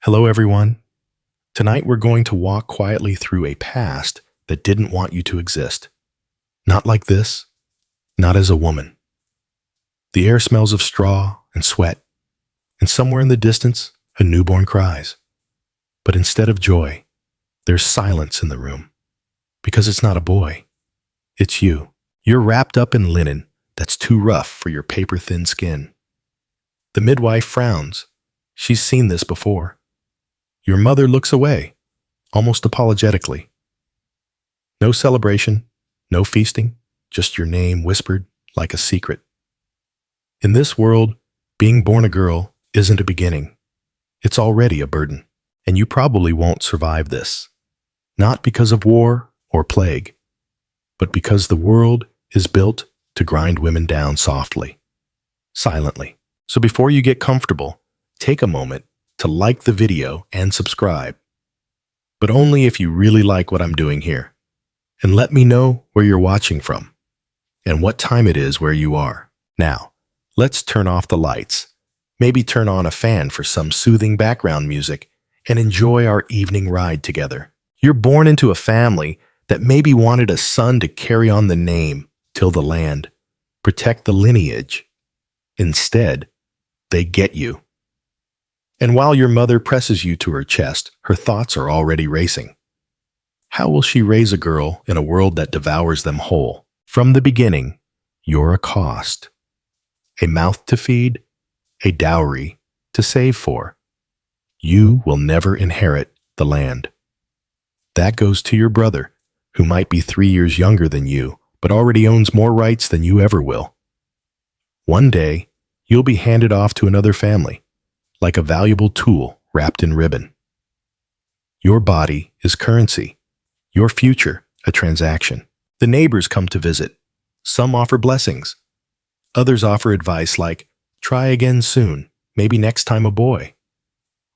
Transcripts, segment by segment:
Hello, everyone. Tonight we're going to walk quietly through a past that didn't want you to exist. Not like this, not as a woman. The air smells of straw and sweat, and somewhere in the distance, a newborn cries. But instead of joy, there's silence in the room. Because it's not a boy, it's you. You're wrapped up in linen that's too rough for your paper-thin skin. The midwife frowns. She's seen this before. Your mother looks away, almost apologetically. No celebration, no feasting, just your name whispered like a secret. In this world, being born a girl isn't a beginning. It's already a burden, and you probably won't survive this. Not because of war or plague, but because the world is built to grind women down softly, silently. So before you get comfortable, take a moment to like the video and subscribe. But only if you really like what I'm doing here. And let me know where you're watching from and what time it is where you are. Now, let's turn off the lights. Maybe turn on a fan for some soothing background music and enjoy our evening ride together. You're born into a family that maybe wanted a son to carry on the name, till the land, protect the lineage. Instead, they get you. And while your mother presses you to her chest, her thoughts are already racing. How will she raise a girl in a world that devours them whole? From the beginning, you're a cost. A mouth to feed, a dowry to save for. You will never inherit the land. That goes to your brother, who might be 3 years younger than you, but already owns more rights than you ever will. One day, you'll be handed off to another family, like a valuable tool wrapped in ribbon. Your body is currency, your future a transaction. The neighbors come to visit. Some offer blessings. Others offer advice like, try again soon, maybe next time a boy.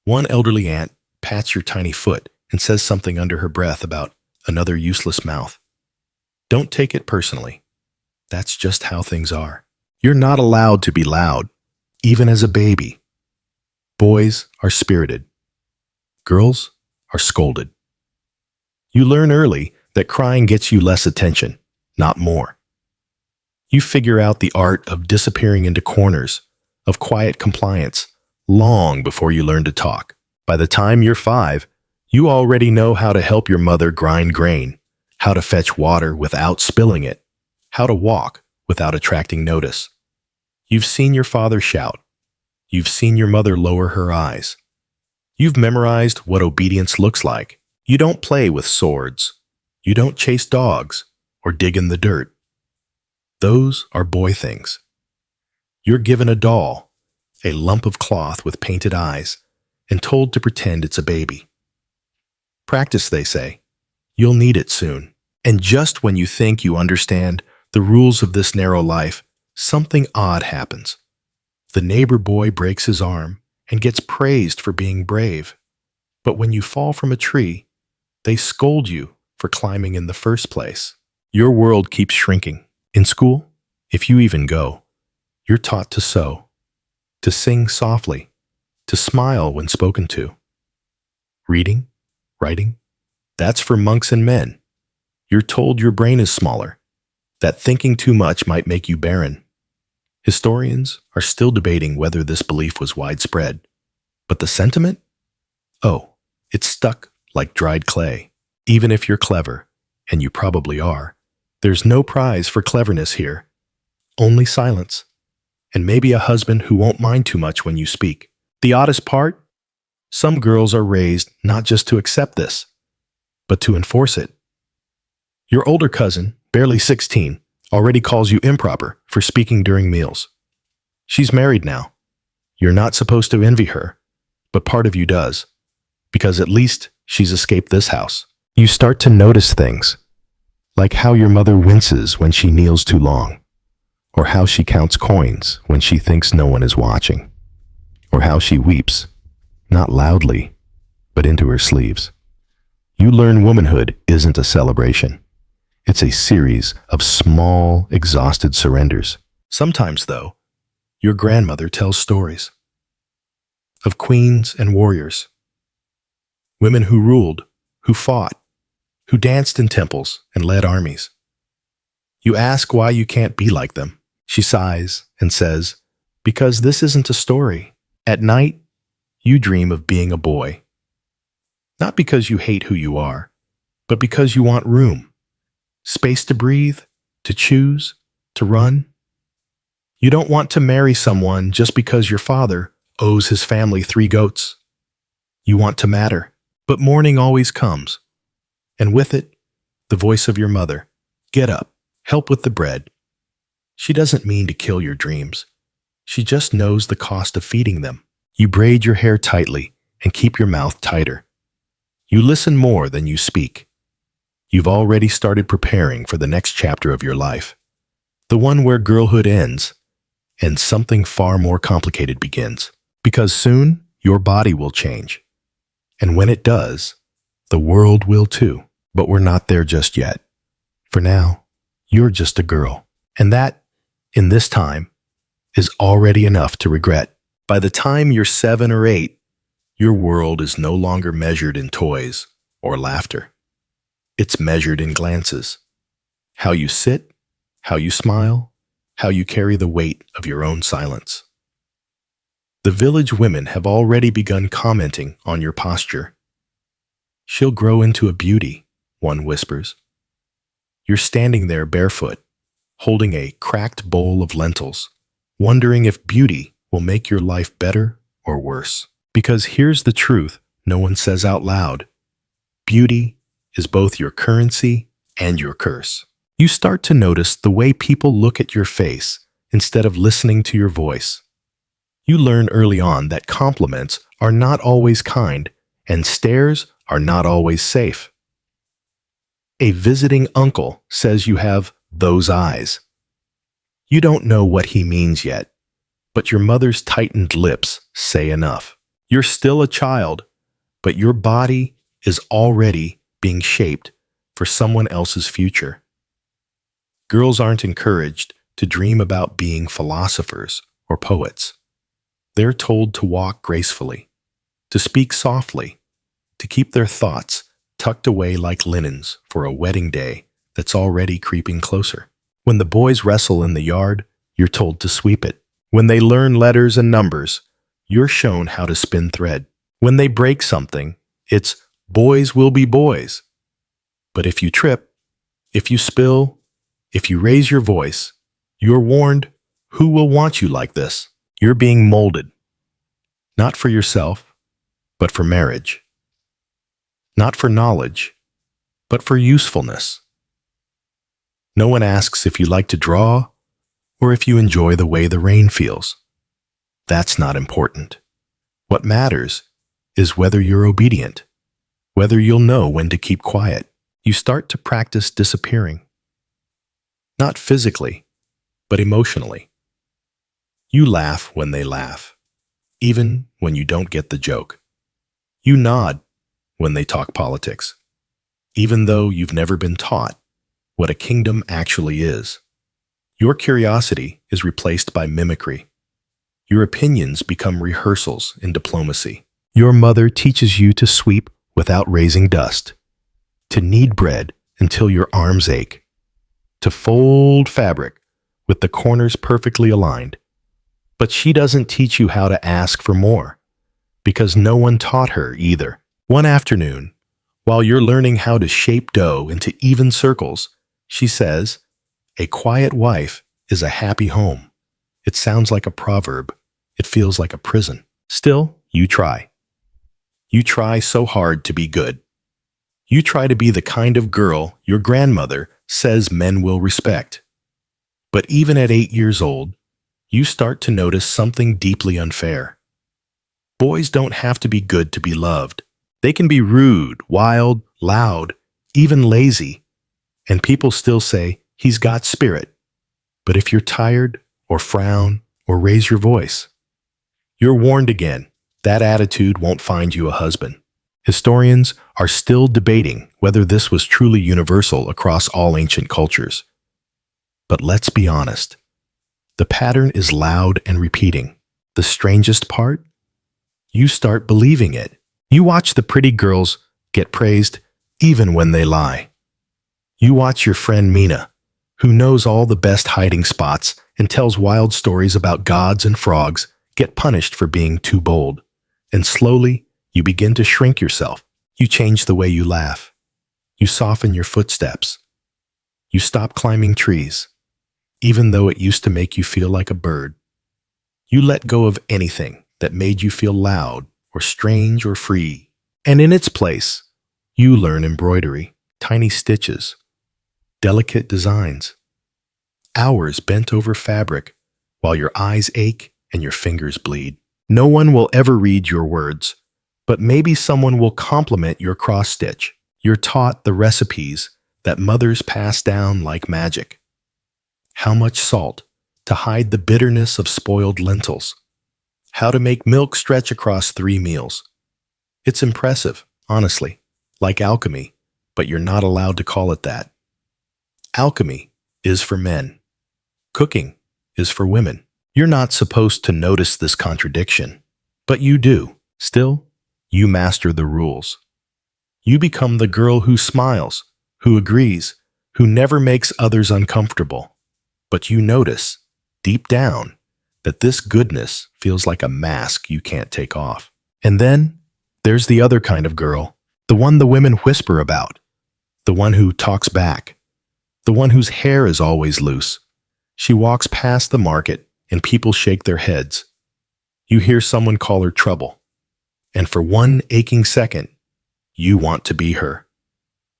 One elderly aunt pats your tiny foot and says something under her breath about another useless mouth. Don't take it personally. That's just how things are. You're not allowed to be loud, even as a baby. Boys are spirited. Girls are scolded. You learn early that crying gets you less attention, not more. You figure out the art of disappearing into corners, of quiet compliance, long before you learn to talk. By the time you're 5, you already know how to help your mother grind grain, how to fetch water without spilling it, how to walk without attracting notice. You've seen your father shout. You've seen your mother lower her eyes. You've memorized what obedience looks like. You don't play with swords. You don't chase dogs or dig in the dirt. Those are boy things. You're given a doll, a lump of cloth with painted eyes, and told to pretend it's a baby. Practice, they say. You'll need it soon. And just when you think you understand the rules of this narrow life, something odd happens. The neighbor boy breaks his arm and gets praised for being brave. But when you fall from a tree, they scold you for climbing in the first place. Your world keeps shrinking. In school, if you even go, you're taught to sew, to sing softly, to smile when spoken to. Reading, writing, that's for monks and men. You're told your brain is smaller, that thinking too much might make you barren. Historians are still debating whether this belief was widespread. But the sentiment? Oh, it's stuck like dried clay. Even if you're clever, and you probably are, there's no prize for cleverness here. Only silence. And maybe a husband who won't mind too much when you speak. The oddest part? Some girls are raised not just to accept this, but to enforce it. Your older cousin, barely 16, already calls you improper for speaking during meals. She's married now. You're not supposed to envy her, but part of you does, because at least she's escaped this house. You start to notice things, like how your mother winces when she kneels too long, or how she counts coins when she thinks no one is watching, or how she weeps, not loudly, but into her sleeves. You learn womanhood isn't a celebration. It's a series of small, exhausted surrenders. Sometimes, though, your grandmother tells stories of queens and warriors, women who ruled, who fought, who danced in temples and led armies. You ask why you can't be like them. She sighs and says, because this isn't a story. At night, you dream of being a boy. Not because you hate who you are, but because you want room, space to breathe, to choose, to run. You don't want to marry someone just because your father owes his family 3 goats. You want to matter, but morning always comes, and with it, the voice of your mother. Get up, help with the bread. She doesn't mean to kill your dreams. She just knows the cost of feeding them. You braid your hair tightly and keep your mouth tighter. You listen more than you speak. You've already started preparing for the next chapter of your life, the one where girlhood ends and something far more complicated begins. Because soon, your body will change. And when it does, the world will too. But we're not there just yet. For now, you're just a girl. And that, in this time, is already enough to regret. By the time you're 7 or 8, your world is no longer measured in toys or laughter. It's measured in glances. How you sit, how you smile, how you carry the weight of your own silence. The village women have already begun commenting on your posture. She'll grow into a beauty, one whispers. You're standing there barefoot, holding a cracked bowl of lentils, wondering if beauty will make your life better or worse. Because here's the truth no one says out loud. Beauty is both your currency and your curse. You start to notice the way people look at your face instead of listening to your voice. You learn early on that compliments are not always kind and stares are not always safe. A visiting uncle says you have those eyes. You don't know what he means yet, but your mother's tightened lips say enough. You're still a child, but your body is already being shaped for someone else's future. Girls aren't encouraged to dream about being philosophers or poets. They're told to walk gracefully, to speak softly, to keep their thoughts tucked away like linens for a wedding day that's already creeping closer. When the boys wrestle in the yard, you're told to sweep it. When they learn letters and numbers, you're shown how to spin thread. When they break something, it's boys will be boys. But if you trip, if you spill, if you raise your voice, you're warned, who will want you like this? You're being molded, not for yourself, but for marriage. Not for knowledge, but for usefulness. No one asks if you like to draw or if you enjoy the way the rain feels. That's not important. What matters is whether you're obedient, whether you'll know when to keep quiet. You start to practice disappearing. Not physically, but emotionally. You laugh when they laugh, even when you don't get the joke. You nod when they talk politics, even though you've never been taught what a kingdom actually is. Your curiosity is replaced by mimicry. Your opinions become rehearsals in diplomacy. Your mother teaches you to sweep without raising dust, to knead bread until your arms ache, to fold fabric with the corners perfectly aligned. But she doesn't teach you how to ask for more, because no one taught her either. One afternoon, while you're learning how to shape dough into even circles, she says, "A quiet wife is a happy home." It sounds like a proverb. It feels like a prison. Still, you try. You try so hard to be good. You try to be the kind of girl your grandmother says men will respect. But even at 8 years old, you start to notice something deeply unfair. Boys don't have to be good to be loved. They can be rude, wild, loud, even lazy, and people still say, "He's got spirit." But if you're tired, or frown, or raise your voice, you're warned again. That attitude won't find you a husband. Historians are still debating whether this was truly universal across all ancient cultures. But let's be honest. The pattern is loud and repeating. The strangest part? You start believing it. You watch the pretty girls get praised even when they lie. You watch your friend Mina, who knows all the best hiding spots and tells wild stories about gods and frogs, get punished for being too bold. And slowly, you begin to shrink yourself. You change the way you laugh. You soften your footsteps. You stop climbing trees, even though it used to make you feel like a bird. You let go of anything that made you feel loud or strange or free. And in its place, you learn embroidery, tiny stitches, delicate designs, hours bent over fabric while your eyes ache and your fingers bleed. No one will ever read your words, but maybe someone will compliment your cross-stitch. You're taught the recipes that mothers pass down like magic. How much salt to hide the bitterness of spoiled lentils. How to make milk stretch across 3 meals. It's impressive, honestly, like alchemy, but you're not allowed to call it that. Alchemy is for men. Cooking is for women. You're not supposed to notice this contradiction, but you do. Still, you master the rules. You become the girl who smiles, who agrees, who never makes others uncomfortable. But you notice, deep down, that this goodness feels like a mask you can't take off. And then, there's the other kind of girl, the one the women whisper about, the one who talks back, the one whose hair is always loose. She walks past the market and people shake their heads. You hear someone call her trouble, and for one aching second, you want to be her.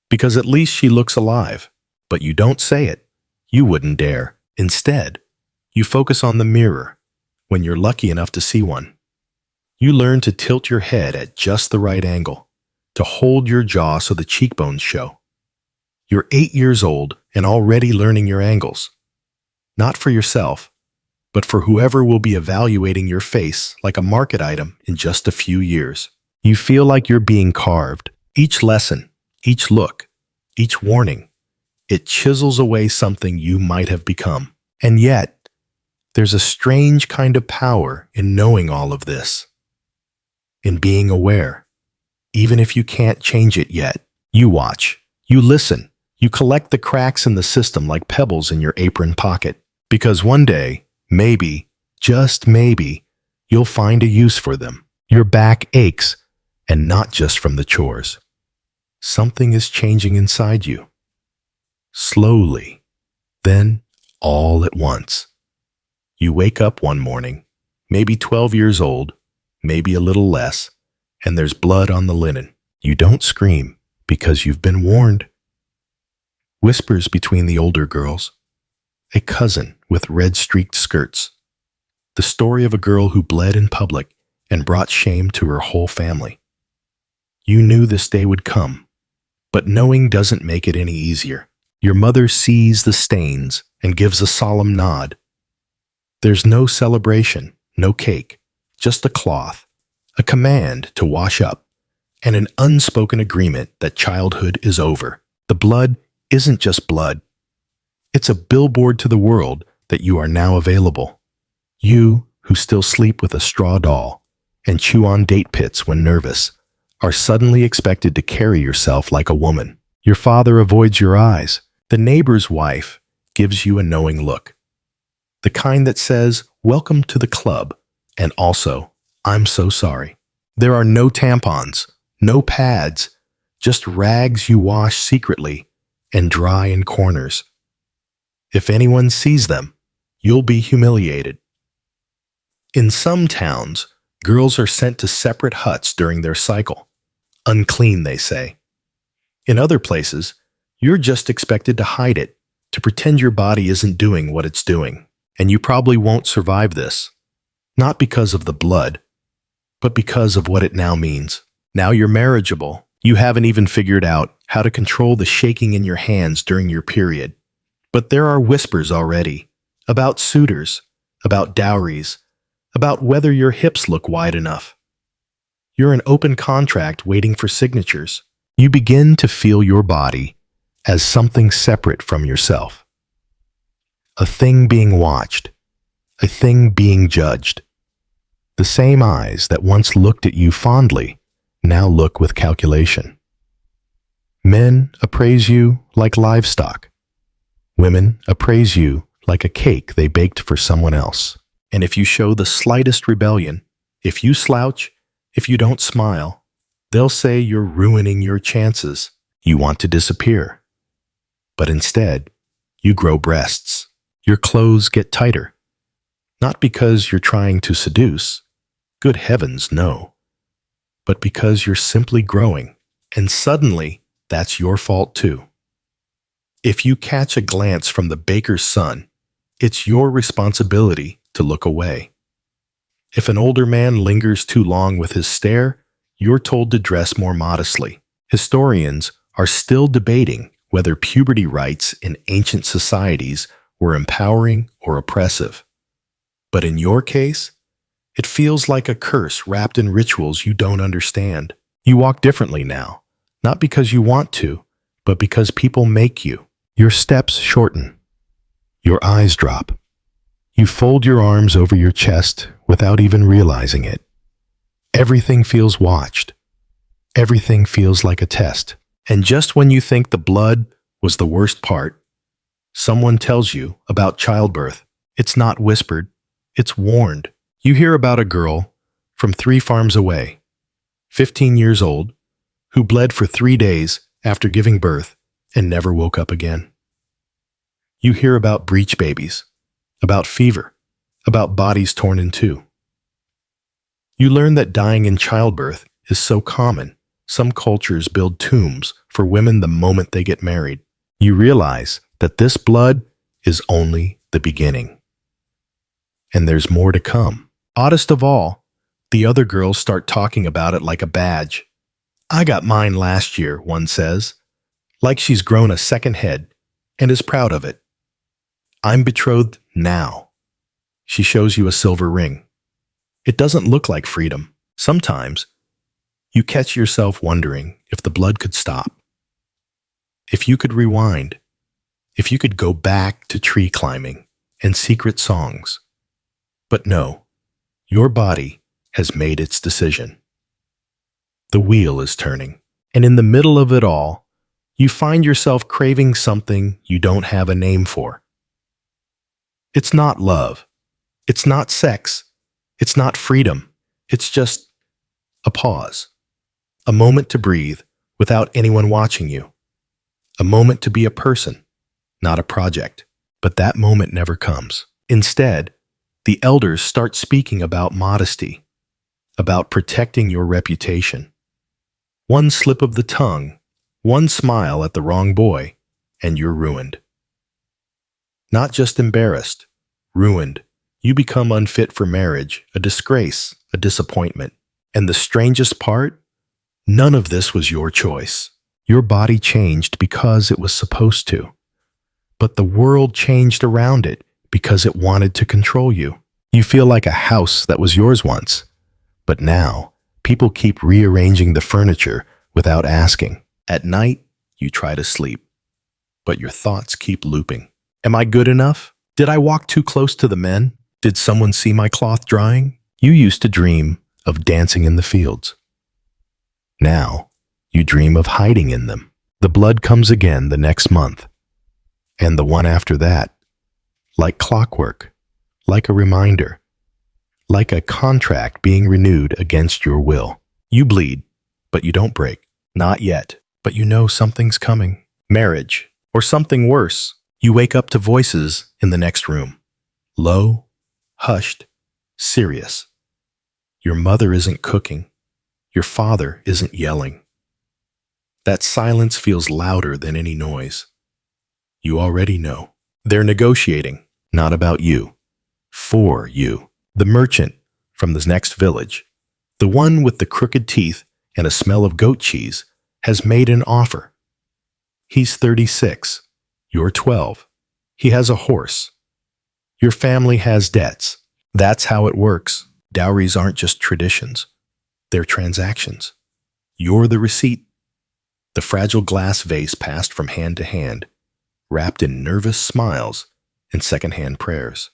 Because at least she looks alive, but you don't say it. You wouldn't dare. Instead, you focus on the mirror when you're lucky enough to see one. You learn to tilt your head at just the right angle, to hold your jaw so the cheekbones show. You're 8 years old and already learning your angles. Not for yourself, but for whoever will be evaluating your face like a market item in just a few years. You feel like you're being carved. Each lesson, each look, each warning, it chisels away something you might have become. And yet, there's a strange kind of power in knowing all of this, in being aware. Even if you can't change it yet, you watch, you listen, you collect the cracks in the system like pebbles in your apron pocket. Because one day, maybe, just maybe, you'll find a use for them. Your back aches, and not just from the chores. Something is changing inside you. Slowly, then all at once. You wake up one morning, maybe 12 years old, maybe a little less, and there's blood on the linen. You don't scream because you've been warned. Whispers between the older girls. A cousin with red-streaked skirts. The story of a girl who bled in public and brought shame to her whole family. You knew this day would come, but knowing doesn't make it any easier. Your mother sees the stains and gives a solemn nod. There's no celebration, no cake, just a cloth, a command to wash up, and an unspoken agreement that childhood is over. The blood isn't just blood. It's a billboard to the world that you are now available. You, who still sleep with a straw doll and chew on date pits when nervous, are suddenly expected to carry yourself like a woman. Your father avoids your eyes. The neighbor's wife gives you a knowing look. The kind that says, "Welcome to the club," and also, "I'm so sorry." There are no tampons, no pads, just rags you wash secretly and dry in corners. If anyone sees them, you'll be humiliated. In some towns, girls are sent to separate huts during their cycle. Unclean, they say. In other places, you're just expected to hide it, to pretend your body isn't doing what it's doing. And you probably won't survive this. Not because of the blood, but because of what it now means. Now you're marriageable. You haven't even figured out how to control the shaking in your hands during your period. But there are whispers already, about suitors, about dowries, about whether your hips look wide enough. You're an open contract waiting for signatures. You begin to feel your body as something separate from yourself. A thing being watched, a thing being judged. The same eyes that once looked at you fondly Now look with calculation. Men appraise you like livestock. Women appraise you like a cake they baked for someone else. And if you show the slightest rebellion, if you slouch, if you don't smile, they'll say you're ruining your chances. You want to disappear. But instead, you grow breasts. Your clothes get tighter. Not because you're trying to seduce. Good heavens, no. But because you're simply growing. And suddenly, that's your fault too. If you catch a glance from the baker's son, it's your responsibility to look away. If an older man lingers too long with his stare, you're told to dress more modestly. Historians are still debating whether puberty rites in ancient societies were empowering or oppressive. But in your case, it feels like a curse wrapped in rituals you don't understand. You walk differently now, not because you want to, but because people make you. Your steps shorten. Your eyes drop. You fold your arms over your chest without even realizing it. Everything feels watched. Everything feels like a test. And just when you think the blood was the worst part, someone tells you about childbirth. It's not whispered, it's warned. You hear about a girl from 3 farms away, 15 years old, who bled for 3 days after giving birth and never woke up again. You hear about breech babies, about fever, about bodies torn in two. You learn that dying in childbirth is so common, some cultures build tombs for women the moment they get married. You realize that this blood is only the beginning. And there's more to come. Oddest of all, the other girls start talking about it like a badge. I got mine last year, one says, like she's grown a second head and is proud of it. I'm betrothed now. She shows you a silver ring. It doesn't look like freedom. Sometimes, you catch yourself wondering if the blood could stop. If you could rewind. If you could go back to tree climbing and secret songs. But no, your body has made its decision. The wheel is turning, and in the middle of it all, you find yourself craving something you don't have a name for. It's not love. It's not sex. It's not freedom. It's just a pause. A moment to breathe without anyone watching you. A moment to be a person, not a project. But that moment never comes. Instead, the elders start speaking about modesty, about protecting your reputation. One slip of the tongue, one smile at the wrong boy, and you're ruined. Not just embarrassed, ruined. You become unfit for marriage, a disgrace, a disappointment. And the strangest part? None of this was your choice. Your body changed because it was supposed to. But the world changed around it because it wanted to control you. You feel like a house that was yours once. But now, people keep rearranging the furniture without asking. At night, you try to sleep. But your thoughts keep looping. Am I good enough? Did I walk too close to the men? Did someone see my cloth drying? You used to dream of dancing in the fields. Now, you dream of hiding in them. The blood comes again the next month. And the one after that. Like clockwork. Like a reminder. Like a contract being renewed against your will. You bleed, but you don't break. Not yet. But you know something's coming. Marriage. Or something worse. You wake up to voices in the next room. Low, hushed, serious. Your mother isn't cooking. Your father isn't yelling. That silence feels louder than any noise. You already know. They're negotiating, not about you. For you. The merchant from the next village, the one with the crooked teeth and a smell of goat cheese, has made an offer. He's 36. You're 12. He has a horse. Your family has debts. That's how it works. Dowries aren't just traditions. They're transactions. You're the receipt. The fragile glass vase passed from hand to hand, wrapped in nervous smiles and secondhand prayers.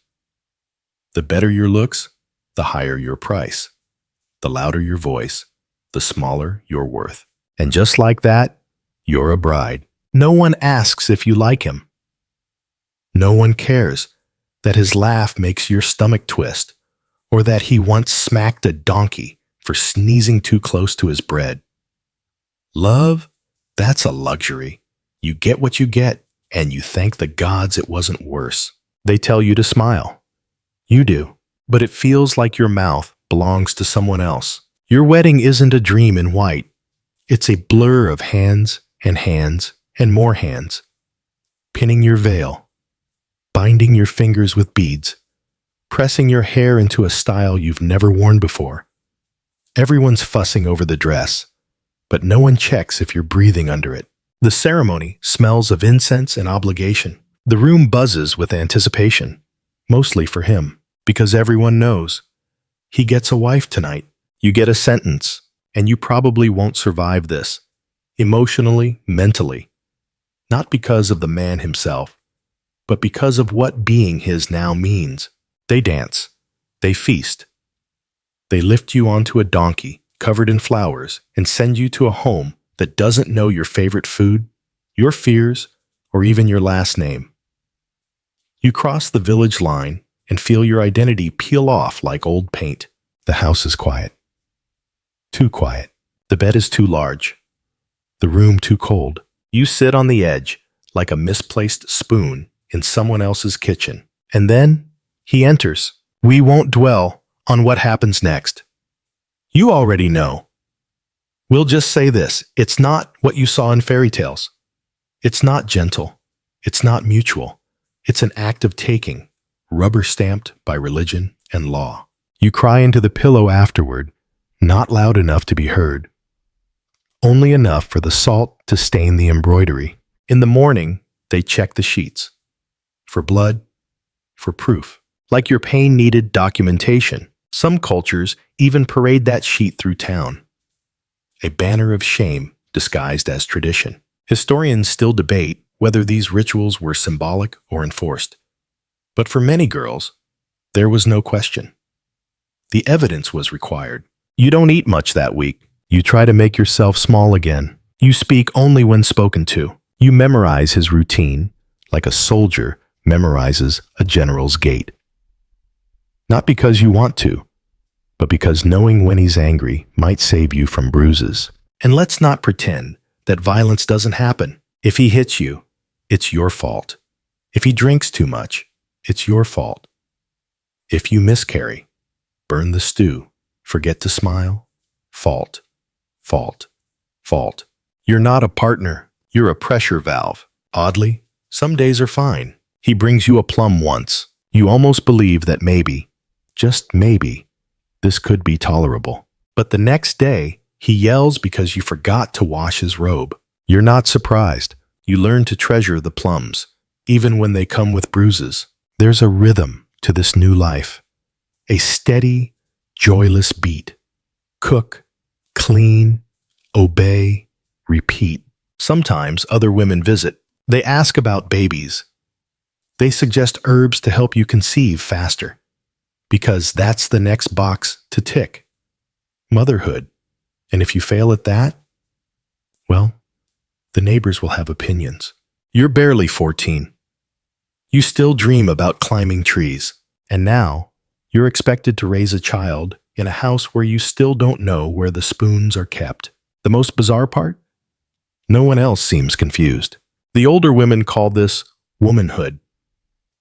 The better your looks, the higher your price. The louder your voice, the the smaller your worth. And just like that, you're a bride. No one asks if you like him. No one cares that his laugh makes your stomach twist, or that he once smacked a donkey for sneezing too close to his bread. Love, that's a luxury. You get what you get, and you thank the gods it wasn't worse. They tell you to smile. You do, but it feels like your mouth belongs to someone else. Your wedding isn't a dream in white. It's a blur of hands and more hands, pinning your veil, binding your fingers with beads, pressing your hair into a style you've never worn before. Everyone's fussing over the dress, but no one checks if you're breathing under it. The ceremony smells of incense and obligation. The room buzzes with anticipation, mostly for him, because everyone knows he gets a wife tonight. You get a sentence, and you probably won't survive this, emotionally, mentally. Not because of the man himself, but because of what being his now means. They dance. They feast. They lift you onto a donkey covered in flowers and send you to a home that doesn't know your favorite food, your fears, or even your last name. You cross the village line and feel your identity peel off like old paint. The house is quiet. Too quiet. The bed is too large. The room too cold. You sit on the edge like a misplaced spoon in someone else's kitchen. And then he enters. We won't dwell on what happens next. You already know. We'll just say this. It's not what you saw in fairy tales. It's not gentle. It's not mutual. It's an act of taking, rubber-stamped by religion and law. You cry into the pillow afterward, not loud enough to be heard. Only enough for the salt to stain the embroidery. In the morning, they check the sheets. For blood, for proof. Like your pain needed documentation. Some cultures even parade that sheet through town. A banner of shame disguised as tradition. Historians still debate whether these rituals were symbolic or enforced. But for many girls, there was no question. The evidence was required. You don't eat much that week. You try to make yourself small again. You speak only when spoken to. You memorize his routine like a soldier memorizes a general's gait. Not because you want to, but because knowing when he's angry might save you from bruises. And let's not pretend that violence doesn't happen. If he hits you, it's your fault. If he drinks too much, it's your fault. If you miscarry, burn the stew, forget to smile, fault, fault, fault. You're not a partner, you're a pressure valve. Oddly, some days are fine. He brings you a plum once. You almost believe that maybe, just maybe, this could be tolerable. But the next day, he yells because you forgot to wash his robe. You're not surprised. You learn to treasure the plums, even when they come with bruises. There's a rhythm to this new life. A steady, joyless beat. Cook, clean, obey, repeat. Sometimes other women visit. They ask about babies. They suggest herbs to help you conceive faster, because that's the next box to tick. Motherhood. And if you fail at that, well, the neighbors will have opinions. You're barely 14. You still dream about climbing trees, and now you're expected to raise a child in a house where you still don't know where the spoons are kept. The most bizarre part? No one else seems confused. The older women call this womanhood.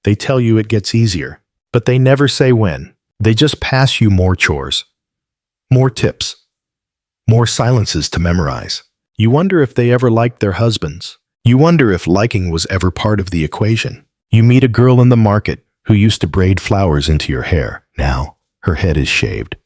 They tell you it gets easier, but they never say when. They just pass you more chores, more tips, more silences to memorize. You wonder if they ever liked their husbands. You wonder if liking was ever part of the equation. You meet a girl in the market who used to braid flowers into your hair. Now, her head is shaved.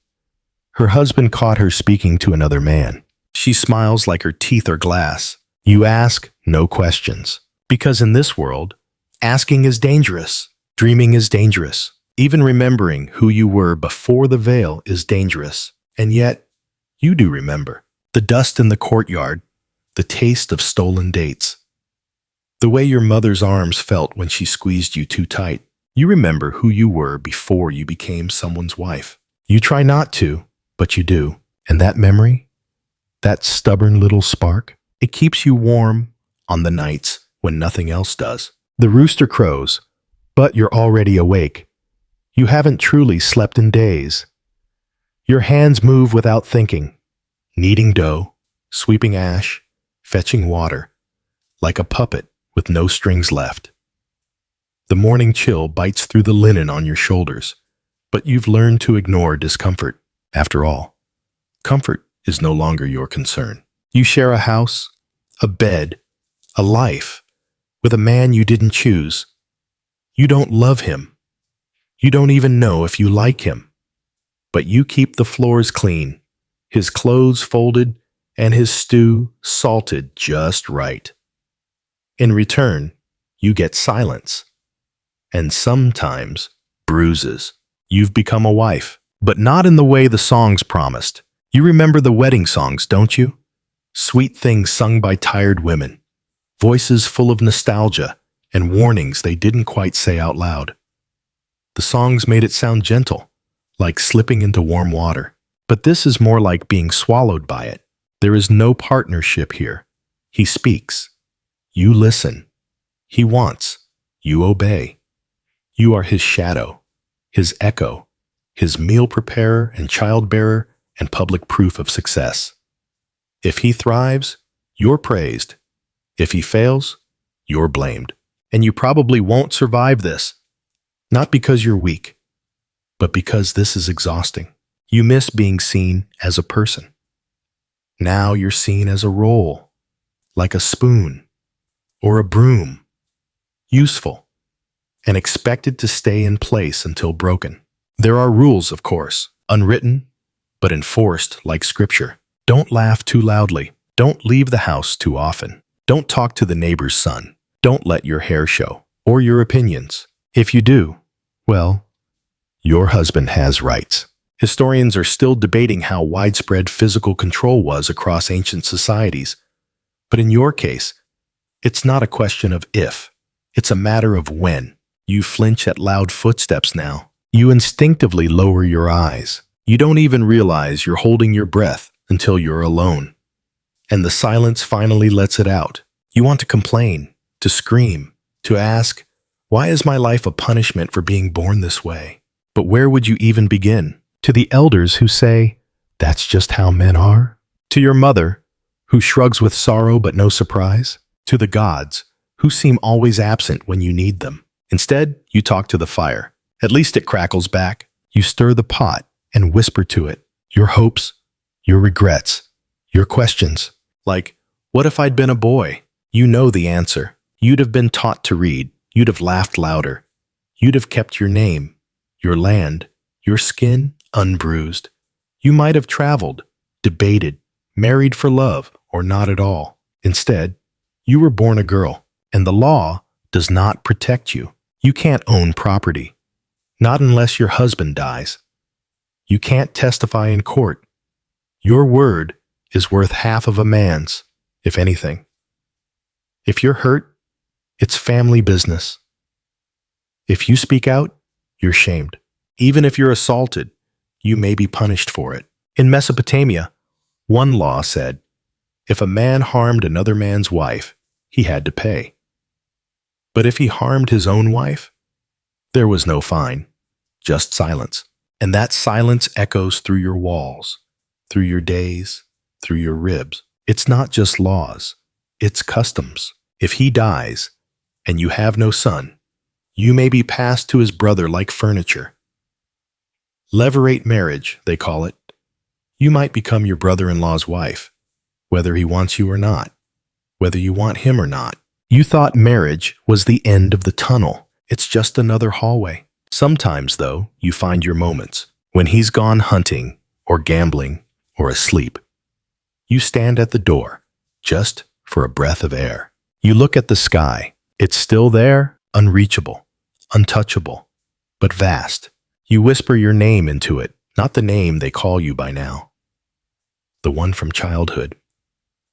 Her husband caught her speaking to another man. She smiles like her teeth are glass. You ask no questions. Because in this world, asking is dangerous. Dreaming is dangerous. Even remembering who you were before the veil is dangerous. And yet, you do remember. The dust in the courtyard, the taste of stolen dates, the way your mother's arms felt when she squeezed you too tight. You remember who you were before you became someone's wife. You try not to, but you do. And that memory, That stubborn little spark, it keeps you warm on the nights when nothing else does. The rooster crows, but you're already awake. You haven't truly slept in days. Your hands move without thinking, kneading dough, sweeping ash, fetching water, like a puppet with no strings left. The morning chill bites through the linen on your shoulders, but you've learned to ignore discomfort. After all, comfort is no longer your concern. You share a house, a bed, a life with a man you didn't choose. You don't love him. You don't even know if you like him. But you keep the floors clean, his clothes folded, and his stew salted just right. In return, you get silence. And sometimes bruises. You've become a wife, but not in the way the songs promised. You remember the wedding songs, don't you? Sweet things sung by tired women, voices full of nostalgia and warnings they didn't quite say out loud. The songs made it sound gentle, like slipping into warm water. But this is more like being swallowed by it. There is no partnership here. He speaks. You listen. He wants. You obey. You are his shadow, his echo, his meal preparer and childbearer and public proof of success. If he thrives, you're praised. If he fails, you're blamed. And you probably won't survive this. Not because you're weak, but because this is exhausting. You miss being seen as a person. Now you're seen as a role, like a spoon or a broom, useful, and expected to stay in place until broken. There are rules, of course, unwritten, but enforced like scripture. Don't laugh too loudly. Don't leave the house too often. Don't talk to the neighbor's son. Don't let your hair show, or your opinions. If you do, well, your husband has rights. Historians are still debating how widespread physical control was across ancient societies. But in your case, it's not a question of if. It's a matter of when. You flinch at loud footsteps now. You instinctively lower your eyes. You don't even realize you're holding your breath until you're alone. And the silence finally lets it out. You want to complain, to scream, to ask, why is my life a punishment for being born this way? But where would you even begin? To the elders who say, that's just how men are? To your mother, who shrugs with sorrow but no surprise? To the gods, who seem always absent when you need them? Instead, you talk to the fire. At least it crackles back. You stir the pot and whisper to it your hopes, your regrets, your questions. Like, what if I'd been a boy? You know the answer. You'd have been taught to read. You'd have laughed louder. You'd have kept your name, your land, your skin unbruised. You might have traveled, debated, married for love, or not at all. Instead, you were born a girl, and the law does not protect you. You can't own property, not unless your husband dies. You can't testify in court. Your word is worth half of a man's, if anything. If you're hurt, it's family business. If you speak out, you're shamed. Even if you're assaulted, you may be punished for it. In Mesopotamia, one law said, if a man harmed another man's wife, he had to pay. But if he harmed his own wife, there was no fine, just silence. And that silence echoes through your walls, through your days, through your ribs. It's not just laws, it's customs. If he dies, and you have no son, you may be passed to his brother like furniture. Levirate marriage, they call it. You might become your brother-in-law's wife, whether he wants you or not, whether you want him or not. You thought marriage was the end of the tunnel. It's just another hallway. Sometimes, though, you find your moments. When he's gone hunting, or gambling, or asleep. You stand at the door, just for a breath of air. You look at the sky. It's still there, unreachable, untouchable, but vast. You whisper your name into it, not the name they call you by now. The one from childhood.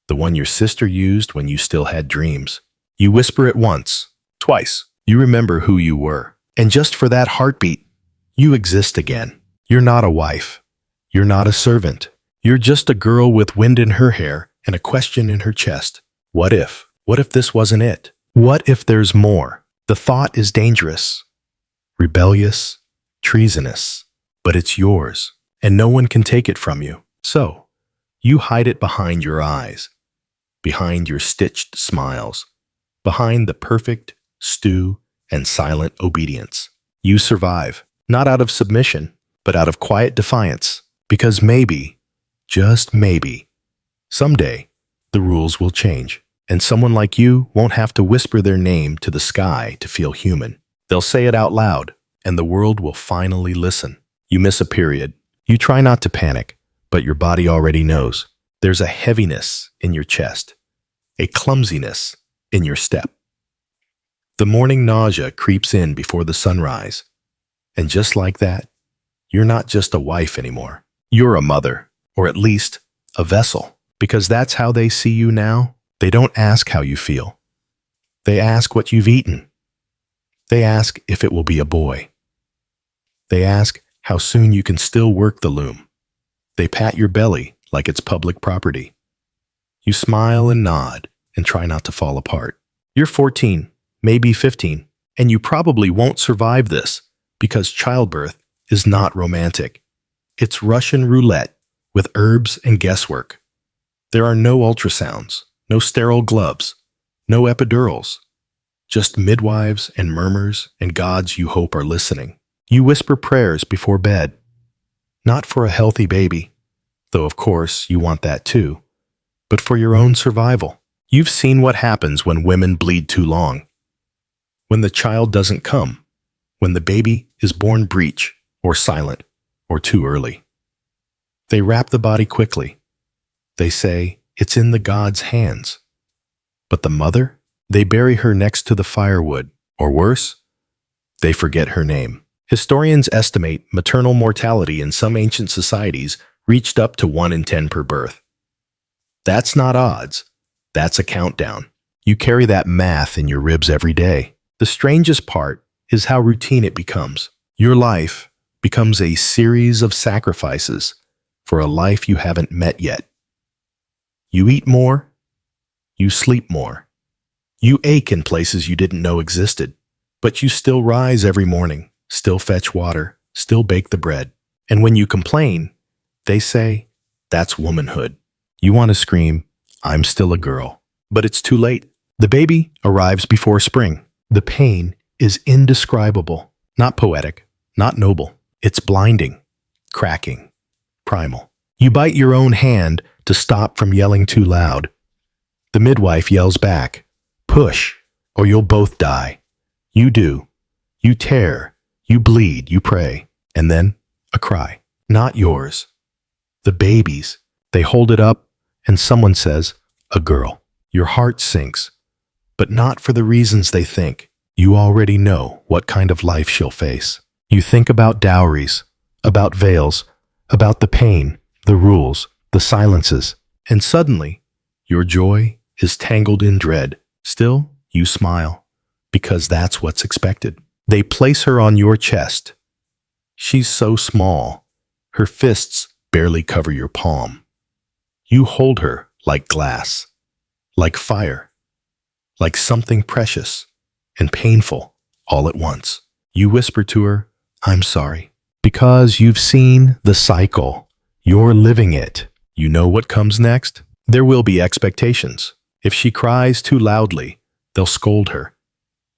The one your sister used when you still had dreams. You whisper it once, twice. You remember who you were. And just for that heartbeat, you exist again. You're not a wife. You're not a servant. You're just a girl with wind in her hair and a question in her chest. What if? What if this wasn't it? What if there's more? The thought is dangerous, rebellious, treasonous, but it's yours, and no one can take it from you. So, you hide it behind your eyes, behind your stitched smiles, behind the perfect stew and silent obedience. You survive, not out of submission, but out of quiet defiance, because maybe, just maybe, someday, the rules will change, and someone like you won't have to whisper their name to the sky to feel human. They'll say it out loud, and the world will finally listen. You miss a period. You try not to panic, but your body already knows. There's a heaviness in your chest, a clumsiness in your step. The morning nausea creeps in before the sunrise, and just like that, you're not just a wife anymore. You're a mother, or at least a vessel, because that's how they see you now. They don't ask how you feel. They ask what you've eaten. They ask if it will be a boy. They ask how soon you can still work the loom. They pat your belly like it's public property. You smile and nod and try not to fall apart. You're 14, maybe 15, and you probably won't survive this because childbirth is not romantic. It's Russian roulette with herbs and guesswork. There are no ultrasounds, no sterile gloves, no epidurals, just midwives and murmurs and gods you hope are listening. You whisper prayers before bed, not for a healthy baby, though of course you want that too, but for your own survival. You've seen what happens when women bleed too long, when the child doesn't come, when the baby is born breech or silent or too early. They wrap the body quickly. They say it's in the God's hands. But the mother? They bury her next to the firewood, or worse, they forget her name. Historians estimate maternal mortality in some ancient societies reached up to 1 in 10 per birth. That's not odds. That's a countdown. You carry that math in your ribs every day. The strangest part is how routine it becomes. Your life becomes a series of sacrifices for a life you haven't met yet. You eat more. You sleep more. You ache in places you didn't know existed, but you still rise every morning, still fetch water, still bake the bread. And when you complain, they say, that's womanhood. You want to scream, I'm still a girl. But it's too late. The baby arrives before spring. The pain is indescribable, not poetic, not noble. It's blinding, cracking, primal. You bite your own hand to stop from yelling too loud. The midwife yells back, push, or you'll both die. You do. You tear. You bleed. You pray. And then a cry. Not yours. The baby's. They hold it up, and someone says, a girl. Your heart sinks, but not for the reasons they think. You already know what kind of life she'll face. You think about dowries, about veils, about the pain, the rules, the silences, and suddenly, your joy is tangled in dread. Still, you smile, because that's what's expected. They place her on your chest. She's so small, her fists barely cover your palm. You hold her like glass, like fire, like something precious and painful all at once. You whisper to her, I'm sorry, because you've seen the cycle. You're living it. You know what comes next? There will be expectations. If she cries too loudly, they'll scold her.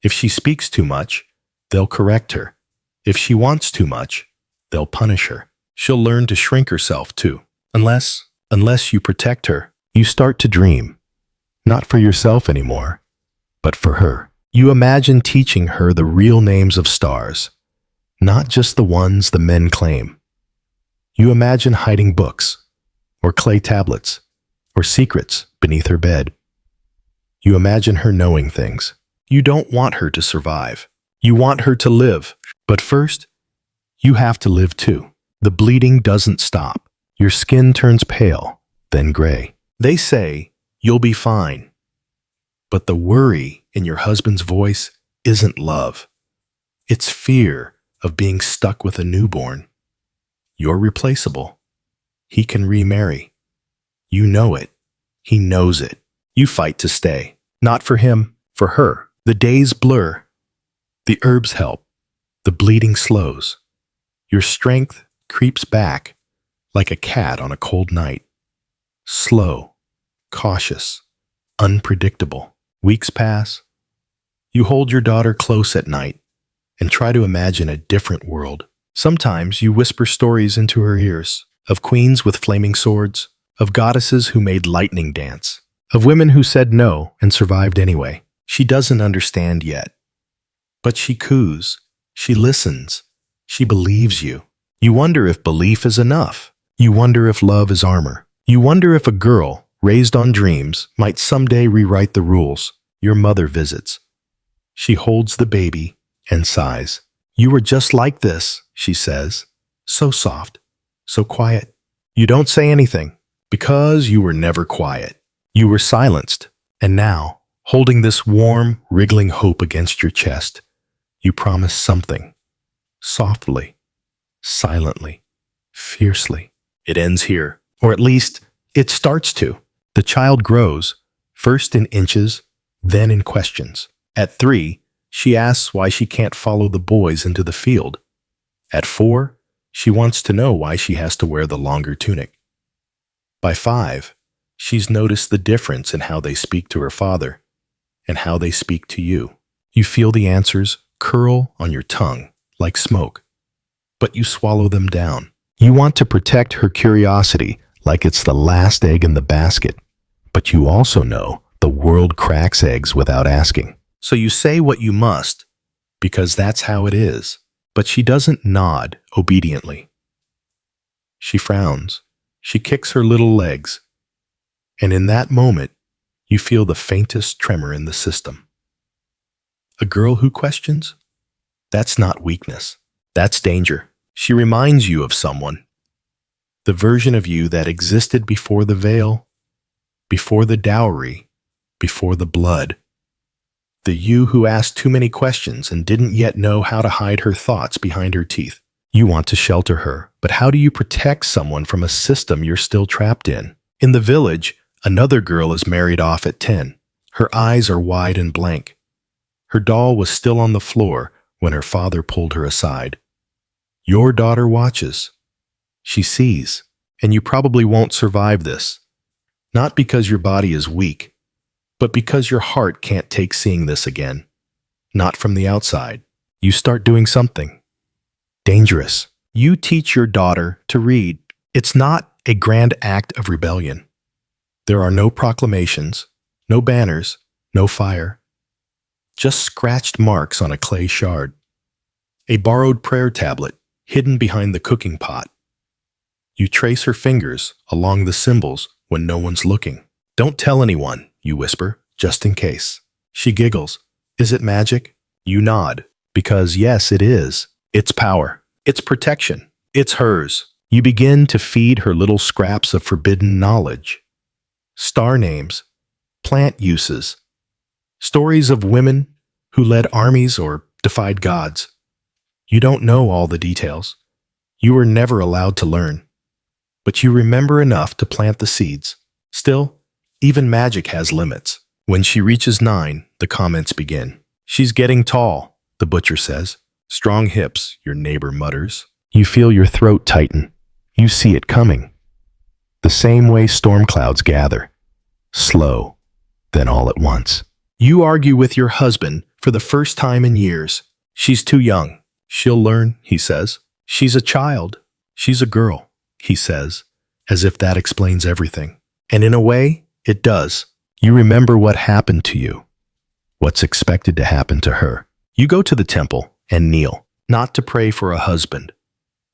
If she speaks too much, they'll correct her. If she wants too much, they'll punish her. She'll learn to shrink herself too. Unless you protect her, you start to dream. Not for yourself anymore, but for her. You imagine teaching her the real names of stars, not just the ones the men claim. You imagine hiding books, or clay tablets, or secrets beneath her bed. You imagine her knowing things. You don't want her to survive. You want her to live. But first, you have to live too. The bleeding doesn't stop. Your skin turns pale, then gray. They say, you'll be fine. But the worry in your husband's voice isn't love. It's fear of being stuck with a newborn. You're replaceable. He can remarry. You know it. He knows it. You fight to stay. Not for him, for her. The days blur. The herbs help. The bleeding slows. Your strength creeps back like a cat on a cold night. Slow, cautious, unpredictable. Weeks pass. You hold your daughter close at night and try to imagine a different world. Sometimes you whisper stories into her ears of queens with flaming swords, of goddesses who made lightning dance, of women who said no and survived anyway. She doesn't understand yet, but she coos, she listens, she believes you. You wonder if belief is enough. You wonder if love is armor. You wonder if a girl, raised on dreams, might someday rewrite the rules. Your mother visits. She holds the baby and sighs. You were just like this, she says. So soft, so quiet. You don't say anything, because you were never quiet. You were silenced, and now, holding this warm, wriggling hope against your chest, you promise something. Softly, silently, fiercely. It ends here, or at least, it starts to. The child grows, first in inches, then in questions. At 3, she asks why she can't follow the boys into the field. At 4, she wants to know why she has to wear the longer tunic. By 5, she's noticed the difference in how they speak to her father and how they speak to you. You feel the answers curl on your tongue like smoke, but you swallow them down. You want to protect her curiosity like it's the last egg in the basket, but you also know the world cracks eggs without asking. So you say what you must, because that's how it is. But she doesn't nod obediently. She frowns. She kicks her little legs. And in that moment, you feel the faintest tremor in the system. A girl who questions? That's not weakness. That's danger. She reminds you of someone. The version of you that existed before the veil, before the dowry, before the blood. The you who asked too many questions and didn't yet know how to hide her thoughts behind her teeth. You want to shelter her, but how do you protect someone from a system you're still trapped in? In the village, another girl is married off at 10. Her eyes are wide and blank. Her doll was still on the floor when her father pulled her aside. Your daughter watches. She sees, and you probably won't survive this. Not because your body is weak, but because your heart can't take seeing this again. Not from the outside. You start doing something dangerous. You teach your daughter to read. It's not a grand act of rebellion. There are no proclamations, no banners, no fire. Just scratched marks on a clay shard. A borrowed prayer tablet hidden behind the cooking pot. You trace her fingers along the symbols when no one's looking. Don't tell anyone, you whisper, just in case. She giggles. Is it magic? You nod. Because yes, it is. It's power. It's protection. It's hers. You begin to feed her little scraps of forbidden knowledge. Star names, plant uses, stories of women who led armies or defied gods. You don't know all the details. You were never allowed to learn. But you remember enough to plant the seeds. Still, even magic has limits. When she reaches 9, the comments begin. She's getting tall, the butcher says. Strong hips, your neighbor mutters. You feel your throat tighten. You see it coming. The same way storm clouds gather. Slow, then all at once. You argue with your husband for the first time in years. She's too young. She'll learn, he says. She's a child. She's a girl, he says, as if that explains everything. And in a way, it does. You remember what happened to you, what's expected to happen to her. You go to the temple and kneel, not to pray for a husband,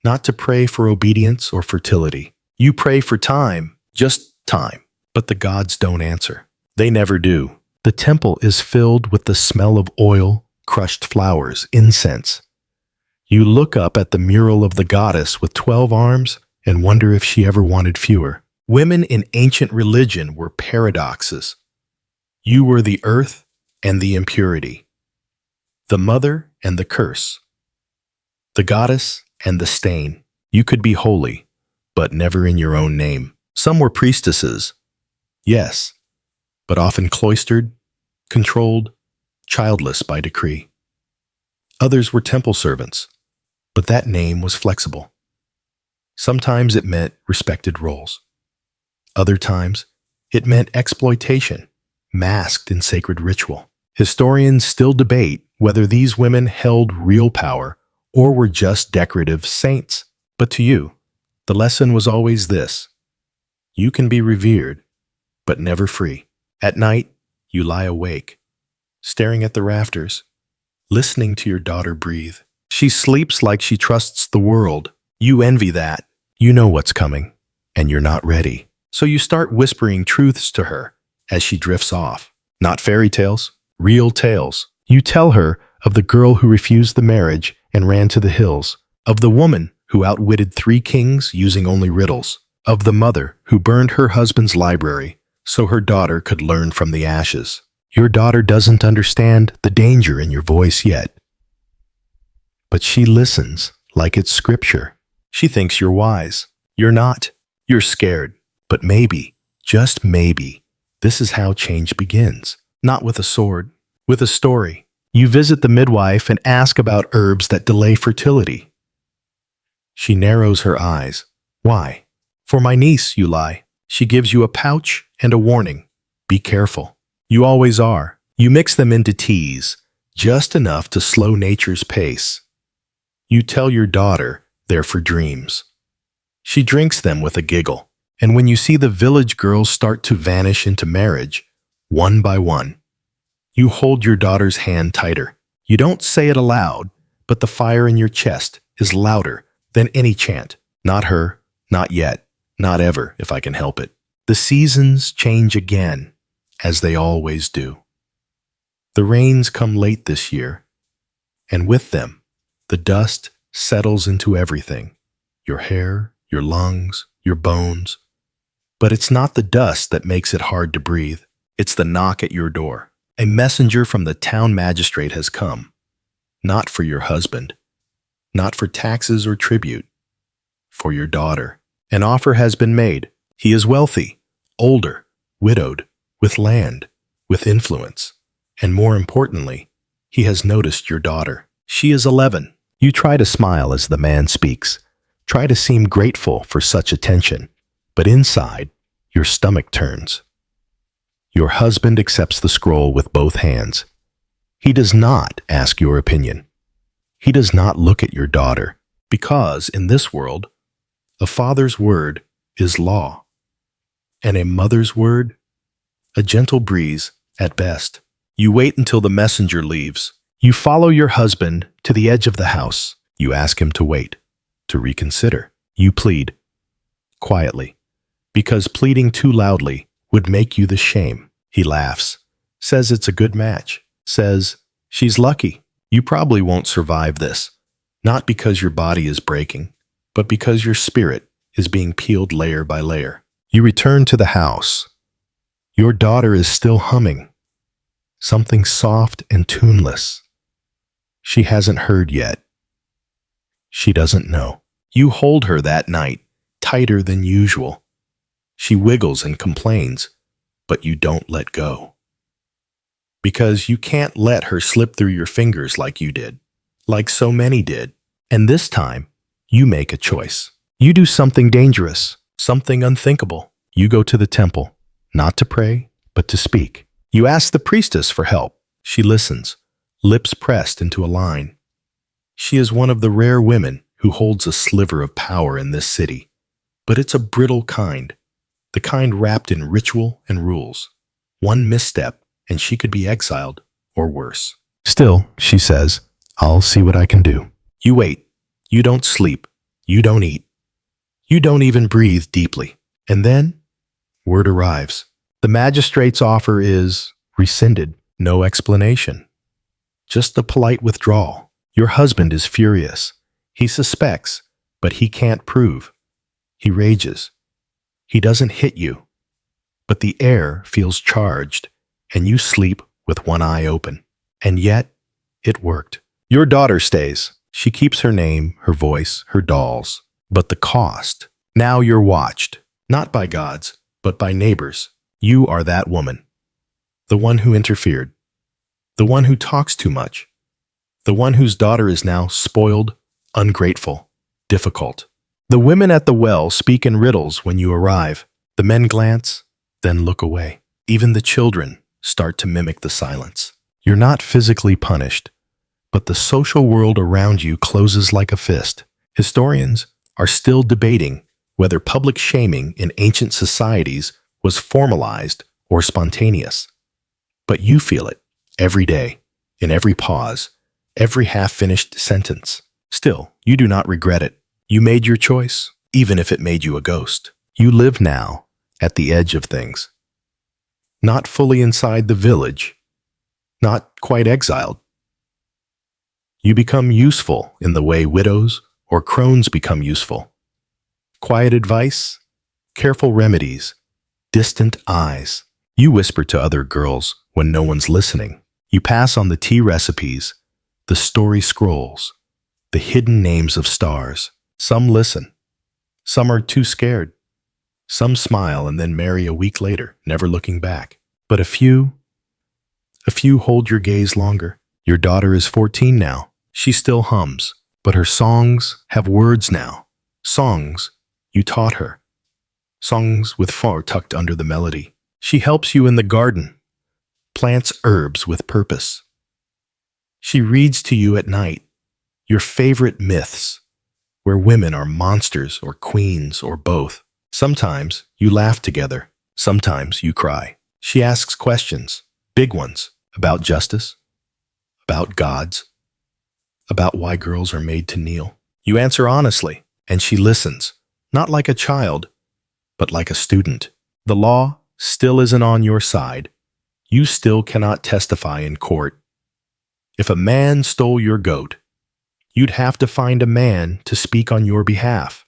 not to pray for obedience or fertility. You pray for time, just time. But the gods don't answer. They never do. The temple is filled with the smell of oil, crushed flowers, incense. You look up at the mural of the goddess with 12 arms and wonder if she ever wanted fewer. Women in ancient religion were paradoxes. You were the earth and the impurity, the mother and the curse, the goddess and the stain. You could be holy, but never in your own name. Some were priestesses, yes, but often cloistered, controlled, childless by decree. Others were temple servants, but that name was flexible. Sometimes it meant respected roles. Other times, it meant exploitation, masked in sacred ritual. Historians still debate whether these women held real power or were just decorative saints. But to you, the lesson was always this: you can be revered, but never free. At night, you lie awake, staring at the rafters, listening to your daughter breathe. She sleeps like she trusts the world. You envy that. You know what's coming, and you're not ready. So you start whispering truths to her as she drifts off. Not fairy tales, real tales. You tell her of the girl who refused the marriage and ran to the hills, of the woman who outwitted 3 kings using only riddles, of the mother who burned her husband's library so her daughter could learn from the ashes. Your daughter doesn't understand the danger in your voice yet, but she listens like it's scripture. She thinks you're wise. You're not. You're scared. But maybe, just maybe, this is how change begins. Not with a sword, with a story. You visit the midwife and ask about herbs that delay fertility. She narrows her eyes. Why? For my niece, you lie. She gives you a pouch and a warning. Be careful. You always are. You mix them into teas, just enough to slow nature's pace. You tell your daughter they're for dreams. She drinks them with a giggle. And when you see the village girls start to vanish into marriage, one by one, you hold your daughter's hand tighter. You don't say it aloud, but the fire in your chest is louder than any chant. Not her, not yet, not ever, if I can help it. The seasons change again, as they always do. The rains come late this year, and with them, the dust settles into everything. Your hair, your lungs, your bones. But it's not the dust that makes it hard to breathe. It's the knock at your door. A messenger from the town magistrate has come. Not for your husband. Not for taxes or tribute. For your daughter. An offer has been made. He is wealthy, older, widowed, with land, with influence. And more importantly, he has noticed your daughter. She is 11. You try to smile as the man speaks. Try to seem grateful for such attention. But inside, your stomach turns. Your husband accepts the scroll with both hands. He does not ask your opinion. He does not look at your daughter, because in this world, a father's word is law, and a mother's word, a gentle breeze at best. You wait until the messenger leaves. You follow your husband to the edge of the house. You ask him to wait, to reconsider. You plead, quietly. Because pleading too loudly would make you the shame. He laughs, says it's a good match, says, she's lucky. You probably won't survive this, not because your body is breaking, but because your spirit is being peeled layer by layer. You return to the house. Your daughter is still humming, something soft and tuneless. She hasn't heard yet. She doesn't know. You hold her that night, tighter than usual. She wiggles and complains, but you don't let go. Because you can't let her slip through your fingers like you did, like so many did. And this time, you make a choice. You do something dangerous, something unthinkable. You go to the temple, not to pray, but to speak. You ask the priestess for help. She listens, lips pressed into a line. She is one of the rare women who holds a sliver of power in this city, but it's a brittle kind. The kind wrapped in ritual and rules. One misstep, and she could be exiled, or worse. Still, she says, I'll see what I can do. You wait. You don't sleep. You don't eat. You don't even breathe deeply. And then, word arrives. The magistrate's offer is rescinded. No explanation. Just a polite withdrawal. Your husband is furious. He suspects, but he can't prove. He rages. He doesn't hit you, but the air feels charged, and you sleep with one eye open. And yet, it worked. Your daughter stays. She keeps her name, her voice, her dolls. But the cost. Now you're watched. Not by gods, but by neighbors. You are that woman. The one who interfered. The one who talks too much. The one whose daughter is now spoiled, ungrateful, difficult. The women at the well speak in riddles when you arrive. The men glance, then look away. Even the children start to mimic the silence. You're not physically punished, but the social world around you closes like a fist. Historians are still debating whether public shaming in ancient societies was formalized or spontaneous. But you feel it every day, in every pause, every half-finished sentence. Still, you do not regret it. You made your choice, even if it made you a ghost. You live now at the edge of things. Not fully inside the village, not quite exiled. You become useful in the way widows or crones become useful. Quiet advice, careful remedies, distant eyes. You whisper to other girls when no one's listening. You pass on the tea recipes, the story scrolls, the hidden names of stars. Some listen. Some are too scared. Some smile and then marry a week later, never looking back. But a few hold your gaze longer. Your daughter is 14 now. She still hums, but her songs have words now. Songs you taught her. Songs with far tucked under the melody. She helps you in the garden, plants herbs with purpose. She reads to you at night your favorite myths, where women are monsters or queens or both. Sometimes you laugh together, sometimes you cry. She asks questions, big ones, about justice, about gods, about why girls are made to kneel. You answer honestly, and she listens, not like a child, but like a student. The law still isn't on your side. You still cannot testify in court. If a man stole your goat, you'd have to find a man to speak on your behalf.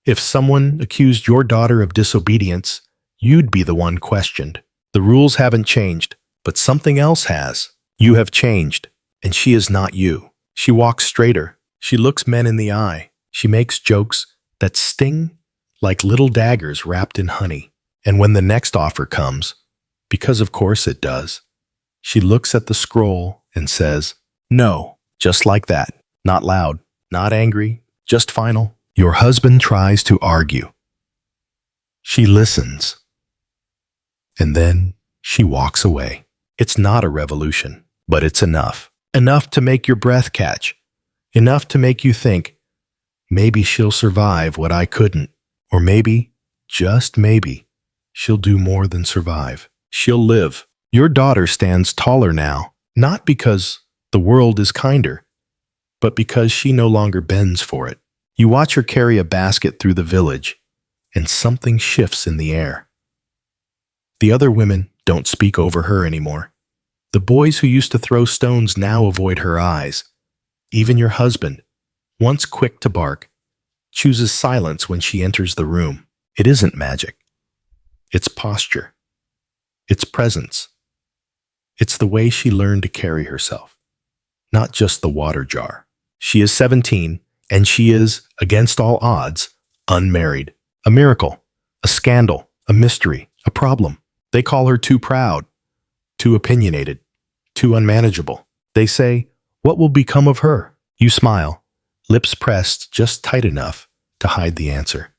If someone accused your daughter of disobedience, you'd be the one questioned. The rules haven't changed, but something else has. You have changed, and she is not you. She walks straighter. She looks men in the eye. She makes jokes that sting like little daggers wrapped in honey. And when the next offer comes, because of course it does, she looks at the scroll and says, no, just like that. Not loud, not angry, just final. Your husband tries to argue. She listens. And then she walks away. It's not a revolution, but it's enough. Enough to make your breath catch. Enough to make you think, maybe she'll survive what I couldn't. Or maybe, just maybe, she'll do more than survive. She'll live. Your daughter stands taller now, not because the world is kinder, but because she no longer bends for it. You watch her carry a basket through the village, and something shifts in the air. The other women don't speak over her anymore. The boys who used to throw stones now avoid her eyes. Even your husband, once quick to bark, chooses silence when she enters the room. It isn't magic. It's posture. It's presence. It's the way she learned to carry herself, not just the water jar. She is 17, and she is, against all odds, unmarried. A miracle, a scandal, a mystery, a problem. They call her too proud, too opinionated, too unmanageable. They say, what will become of her? You smile, lips pressed just tight enough to hide the answer.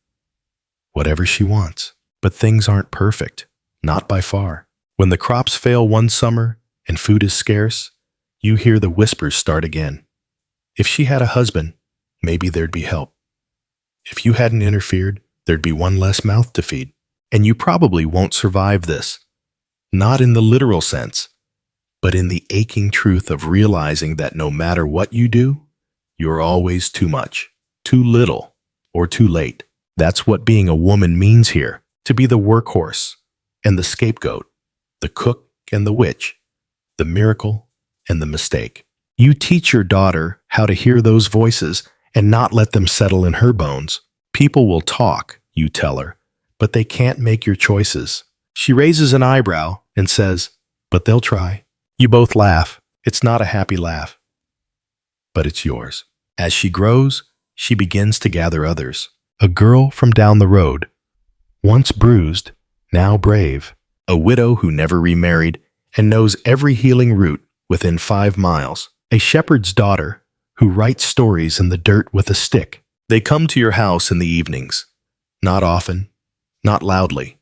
Whatever she wants. But things aren't perfect, not by far. When the crops fail one summer and food is scarce, you hear the whispers start again. If she had a husband, maybe there'd be help. If you hadn't interfered, there'd be one less mouth to feed. And you probably won't survive this. Not in the literal sense, but in the aching truth of realizing that no matter what you do, you're always too much, too little, or too late. That's what being a woman means here. To be the workhorse and the scapegoat, the cook and the witch, the miracle and the mistake. You teach your daughter how to hear those voices and not let them settle in her bones. People will talk, you tell her, but they can't make your choices. She raises an eyebrow and says, but they'll try. You both laugh. It's not a happy laugh, but it's yours. As she grows, she begins to gather others. A girl from down the road, Once bruised, now brave. A widow who never remarried and knows every healing route within 5 miles. A shepherd's daughter who writes stories in the dirt with a stick. They come to your house in the evenings. Not often, not loudly,